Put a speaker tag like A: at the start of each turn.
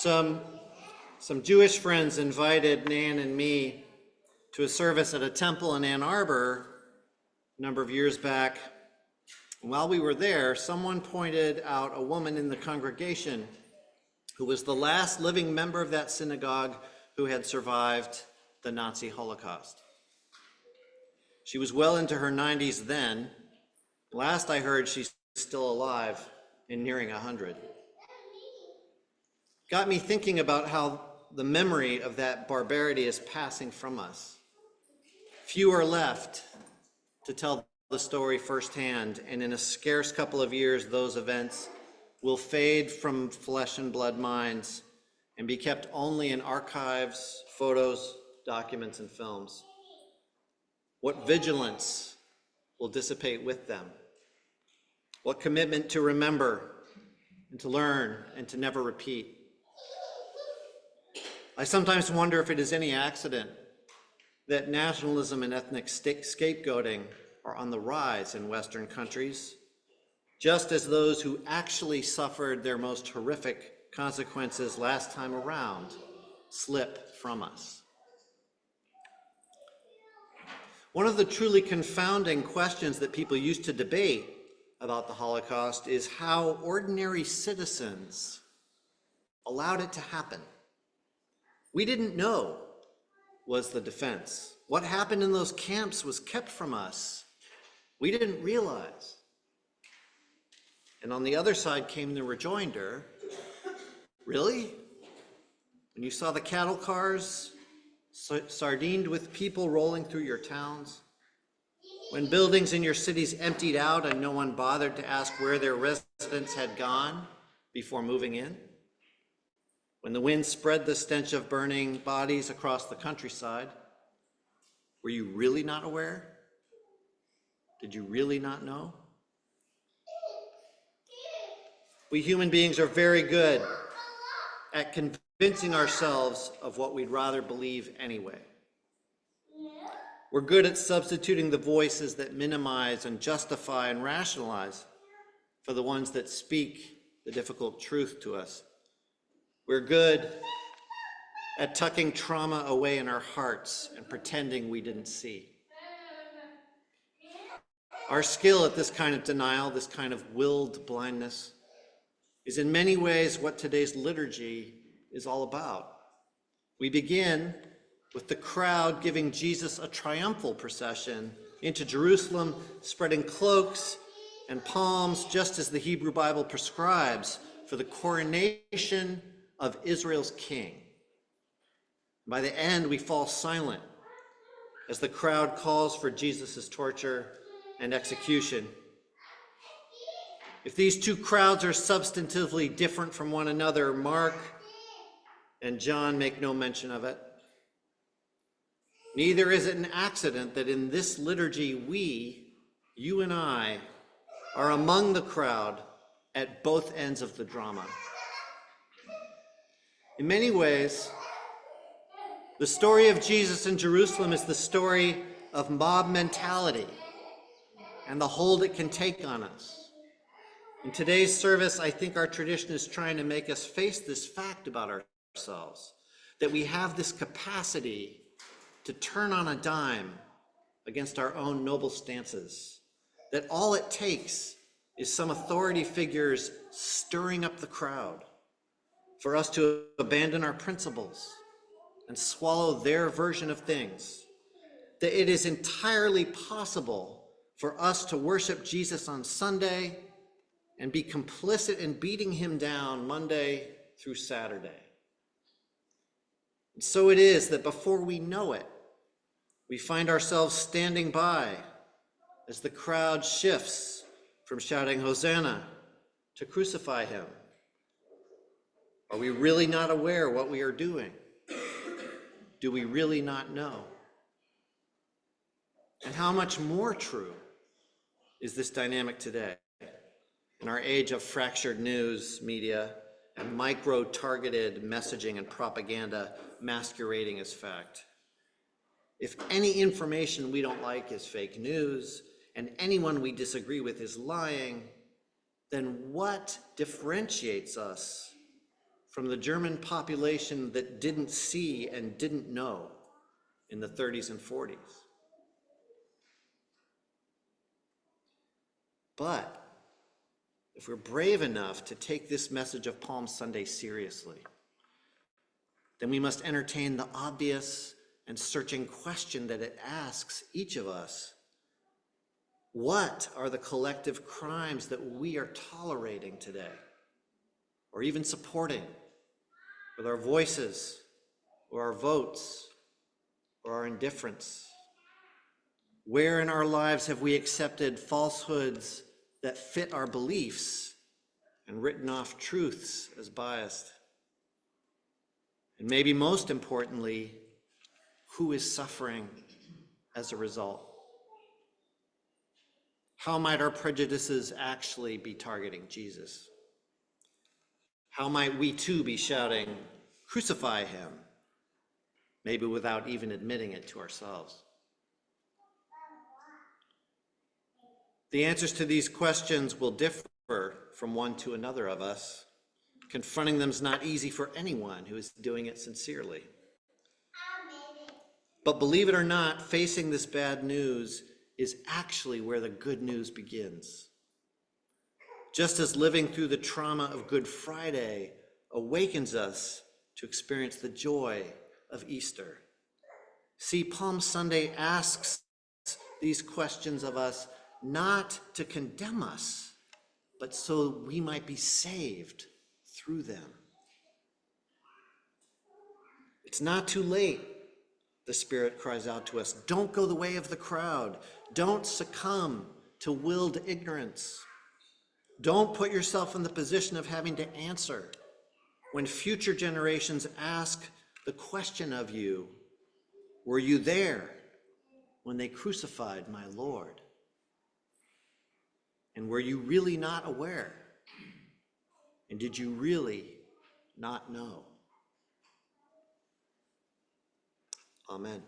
A: Some Jewish friends invited Nan and me to a service at a temple in Ann Arbor a number of years back. And while we were there, someone pointed out a woman in the congregation who was the last living member of that synagogue who had survived the Nazi Holocaust. She was well into her 90s then. Last I heard, she's still alive and nearing 100. Got me thinking about how the memory of that barbarity is passing from us. Few are left to tell the story firsthand, and in a scarce couple of years, those events will fade from flesh and blood minds and be kept only in archives, photos, documents, and films. What vigilance will dissipate with them? What commitment to remember and to learn and to never repeat? I sometimes wonder if it is any accident that nationalism and ethnic scapegoating are on the rise in Western countries, just as those who actually suffered their most horrific consequences last time around slip from us. One of the truly confounding questions that people used to debate about the Holocaust is how ordinary citizens allowed it to happen. We didn't know, was the defense. What happened in those camps was kept from us. We didn't realize. And on the other side came the rejoinder, really? When you saw the cattle cars sardined with people rolling through your towns? When buildings in your cities emptied out and no one bothered to ask where their residents had gone before moving in? When the wind spread the stench of burning bodies across the countryside, were you really not aware? Did you really not know? We human beings are very good at convincing ourselves of what we'd rather believe anyway. We're good at substituting the voices that minimize and justify and rationalize for the ones that speak the difficult truth to us. We're good at tucking trauma away in our hearts and pretending we didn't see. Our skill at this kind of denial, this kind of willed blindness, is in many ways what today's liturgy is all about. We begin with the crowd giving Jesus a triumphal procession into Jerusalem, spreading cloaks and palms, just as the Hebrew Bible prescribes, for the coronation of Israel's king. By the end, we fall silent as the crowd calls for Jesus' torture and execution. If these two crowds are substantively different from one another, Mark and John make no mention of it. Neither is it an accident that in this liturgy we, you and I, are among the crowd at both ends of the drama. In many ways, the story of Jesus in Jerusalem is the story of mob mentality and the hold it can take on us. In today's service, I think our tradition is trying to make us face this fact about ourselves, that we have this capacity to turn on a dime against our own noble stances, that all it takes is some authority figures stirring up the crowd for us to abandon our principles and swallow their version of things, that it is entirely possible for us to worship Jesus on Sunday and be complicit in beating him down Monday through Saturday. And so it is that before we know it, we find ourselves standing by as the crowd shifts from shouting Hosanna to crucify him. Are we really not aware what we are doing? Do we really not know? And how much more true is this dynamic today in our age of fractured news media and micro-targeted messaging and propaganda masquerading as fact? If any information we don't like is fake news and anyone we disagree with is lying, then what differentiates us from the German population that didn't see and didn't know in the 30s and 40s. But if we're brave enough to take this message of Palm Sunday seriously, then we must entertain the obvious and searching question that it asks each of us. What are the collective crimes that we are tolerating today, or even supporting with our voices, or our votes, or our indifference? Where in our lives have we accepted falsehoods that fit our beliefs and written off truths as biased? And maybe most importantly, who is suffering as a result? How might our prejudices actually be targeting Jesus? How might we too be shouting, "Crucify him," maybe without even admitting it to ourselves? The answers to these questions will differ from one to another of us. Confronting them is not easy for anyone who is doing it sincerely. But believe it or not, facing this bad news is actually where the good news begins. Just as living through the trauma of Good Friday awakens us to experience the joy of Easter. See, Palm Sunday asks these questions of us not to condemn us, but so we might be saved through them. It's not too late, the Spirit cries out to us. Don't go the way of the crowd. Don't succumb to willed ignorance. Don't put yourself in the position of having to answer when future generations ask the question of you, were you there when they crucified my Lord? And were you really not aware? And did you really not know? Amen.